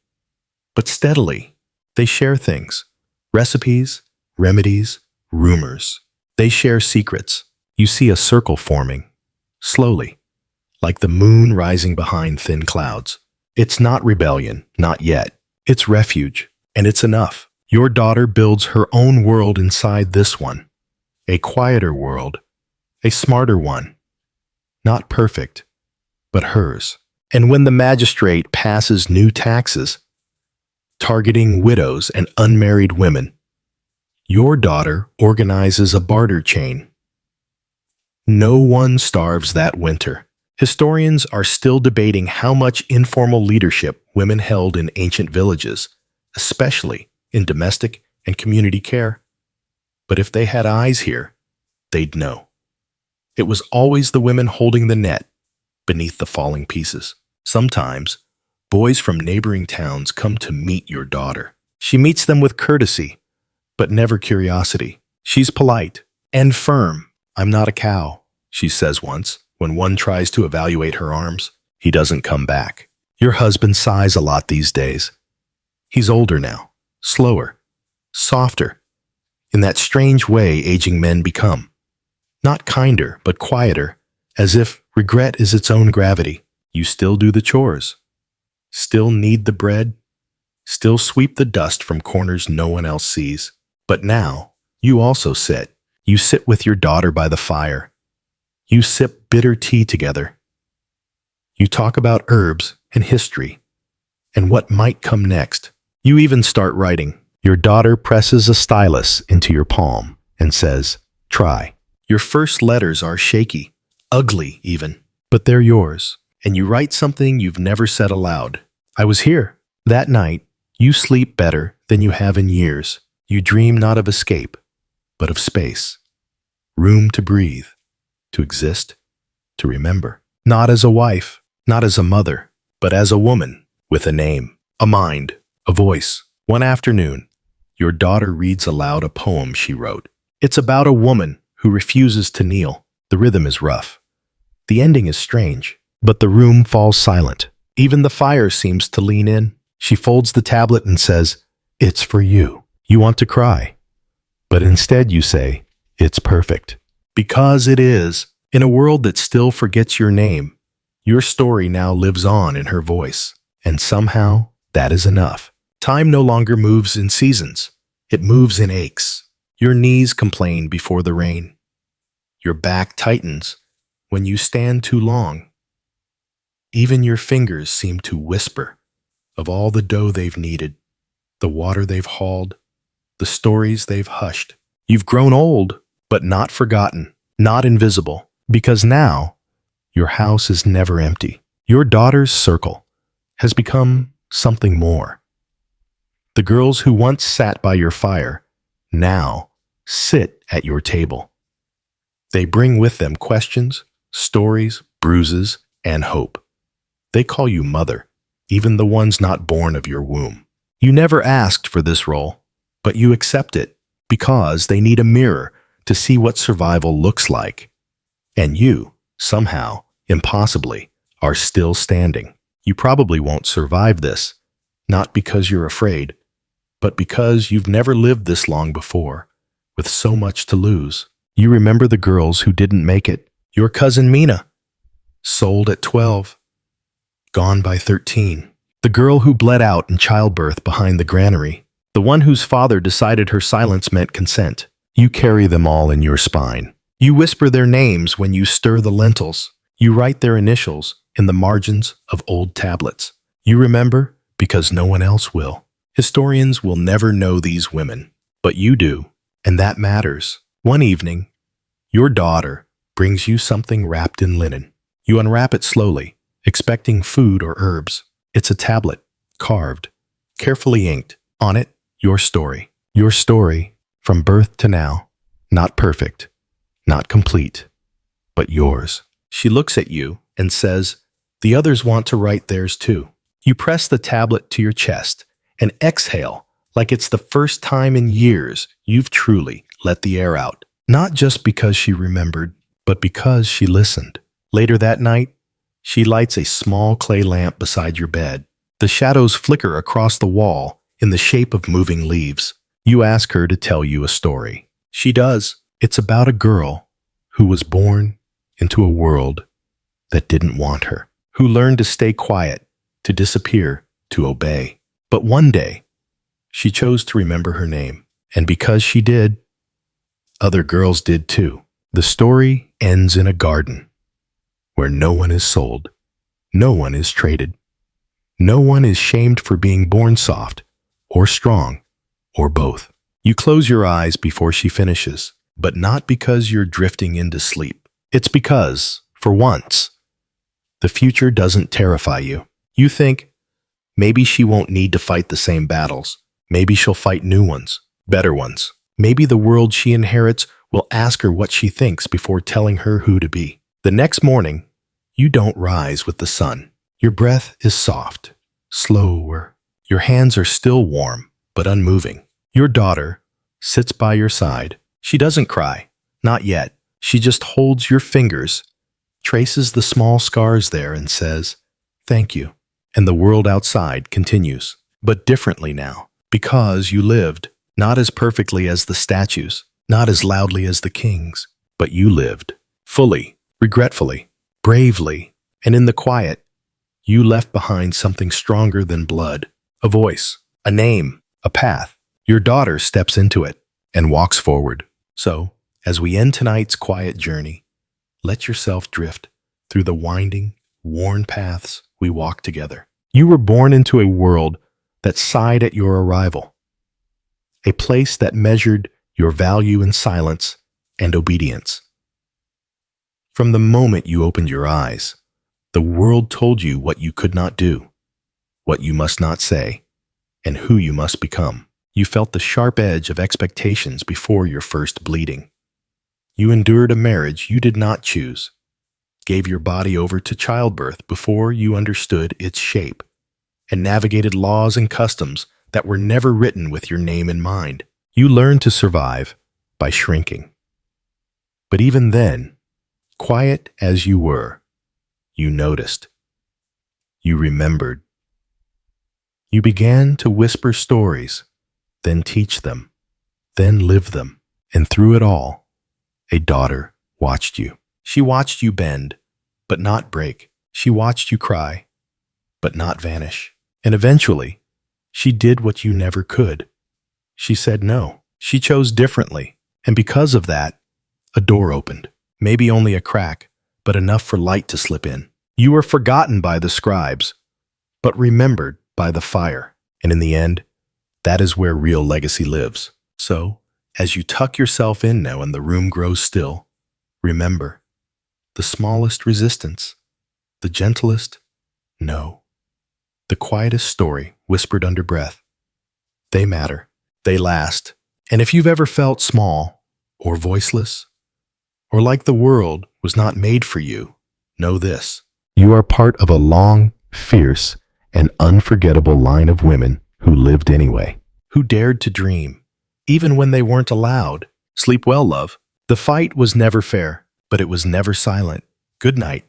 but steadily. They share things. Recipes, remedies, rumors. They share secrets. You see a circle forming, slowly, like the moon rising behind thin clouds. It's not rebellion, not yet. It's refuge, and it's enough. Your daughter builds her own world inside this one. A quieter world, a smarter one. Not perfect, but hers. And when the magistrate passes new taxes, targeting widows and unmarried women, your daughter organizes a barter chain. No one starves that winter. Historians are still debating how much informal leadership women held in ancient villages, especially in domestic and community care. But if they had eyes here, they'd know. It was always the women holding the net beneath the falling pieces. Sometimes, boys from neighboring towns come to meet your daughter. She meets them with courtesy, but never curiosity. She's polite and firm. "I'm not a cow," she says once, when one tries to evaluate her arms. He doesn't come back. Your husband sighs a lot these days. He's older now, slower, softer, in that strange way aging men become. Not kinder, but quieter, as if regret is its own gravity. You still do the chores, still knead the bread, still sweep the dust from corners no one else sees. But now, you also sit. You sit with your daughter by the fire. You sip bitter tea together. You talk about herbs and history and what might come next. You even start writing. Your daughter presses a stylus into your palm and says, "Try." Your first letters are shaky, ugly even, but they're yours. And you write something you've never said aloud. "I was here." That night, you sleep better than you have in years. You dream not of escape, but of space. Room to breathe, to exist, to remember. Not as a wife, not as a mother, but as a woman with a name, a mind, a voice. One afternoon, your daughter reads aloud a poem she wrote. It's about a woman who refuses to kneel. The rhythm is rough. The ending is strange, but the room falls silent. Even the fire seems to lean in. She folds the tablet and says, "It's for you." You want to cry, but instead you say, "It's perfect." Because it is. In a world that still forgets your name, your story now lives on in her voice. And somehow, that is enough. Time no longer moves in seasons. It moves in aches. Your knees complain before the rain. Your back tightens when you stand too long. Even your fingers seem to whisper of all the dough they've kneaded, the water they've hauled, the stories they've hushed. You've grown old, but not forgotten, not invisible, because now your house is never empty. Your daughter's circle has become something more. The girls who once sat by your fire now sit at your table. They bring with them questions, stories, bruises, and hope. They call you mother, even the ones not born of your womb. You never asked for this role, but you accept it because they need a mirror to see what survival looks like. And you, somehow, impossibly, are still standing. You probably won't survive this, not because you're afraid, but because you've never lived this long before, with so much to lose. You remember the girls who didn't make it. Your cousin Mina, sold at 12, gone by 13. The girl who bled out in childbirth behind the granary. The one whose father decided her silence meant consent. You carry them all in your spine. You whisper their names when you stir the lentils. You write their initials in the margins of old tablets. You remember because no one else will. Historians will never know these women, but you do, and that matters. One evening, your daughter brings you something wrapped in linen. You unwrap it slowly, expecting food or herbs. It's a tablet, carved, carefully inked. On it, your story. Your story from birth to now. Not perfect, not complete, but yours. She looks at you and says, "The others want to write theirs too." You press the tablet to your chest and exhale like it's the first time in years you've truly let the air out. Not just because she remembered, but because she listened. Later that night, she lights a small clay lamp beside your bed. The shadows flicker across the wall in the shape of moving leaves. You ask her to tell you a story. She does. It's about a girl who was born into a world that didn't want her, who learned to stay quiet, to disappear, to obey. But one day, she chose to remember her name. And because she did, other girls did too. The story ends in a garden where no one is sold, no one is traded, no one is shamed for being born soft or strong or both. You close your eyes before she finishes, but not because you're drifting into sleep. It's because, for once, the future doesn't terrify you. You think, maybe she won't need to fight the same battles. Maybe she'll fight new ones, better ones. Maybe the world she inherits will ask her what she thinks before telling her who to be. The next morning, you don't rise with the sun. Your breath is soft, slower. Your hands are still warm, but unmoving. Your daughter sits by your side. She doesn't cry, not yet. She just holds your fingers, traces the small scars there, and says, "Thank you." And the world outside continues, but differently now, because you lived, not as perfectly as the statues, not as loudly as the kings, but you lived, fully, regretfully, bravely, and in the quiet, you left behind something stronger than blood, a voice, a name, a path. Your daughter steps into it and walks forward. So, as we end tonight's quiet journey, let yourself drift through the winding, worn paths we walk together. You were born into a world that sighed at your arrival, a place that measured your value in silence and obedience. From the moment you opened your eyes, the world told you what you could not do, what you must not say, and who you must become. You felt the sharp edge of expectations before your first bleeding. You endured a marriage you did not choose, gave your body over to childbirth before you understood its shape, and navigated laws and customs that were never written with your name in mind. You learned to survive by shrinking. But even then, quiet as you were, you noticed. You remembered. You began to whisper stories, then teach them, then live them. And through it all, a daughter watched you. She watched you bend, but not break. She watched you cry, but not vanish. And eventually, she did what you never could. She said no. She chose differently. And because of that, a door opened. Maybe only a crack, but enough for light to slip in. You were forgotten by the scribes, but remembered by the fire. And in the end, that is where real legacy lives. So, as you tuck yourself in now and the room grows still, remember, the smallest resistance, the gentlest no, the quietest story whispered under breath, they matter, they last. And if you've ever felt small or voiceless, or like the world was not made for you, know this: you are part of a long, fierce, and unforgettable line of women who lived anyway, who dared to dream, even when they weren't allowed. Sleep well, love. The fight was never fair, but it was never silent. Good night.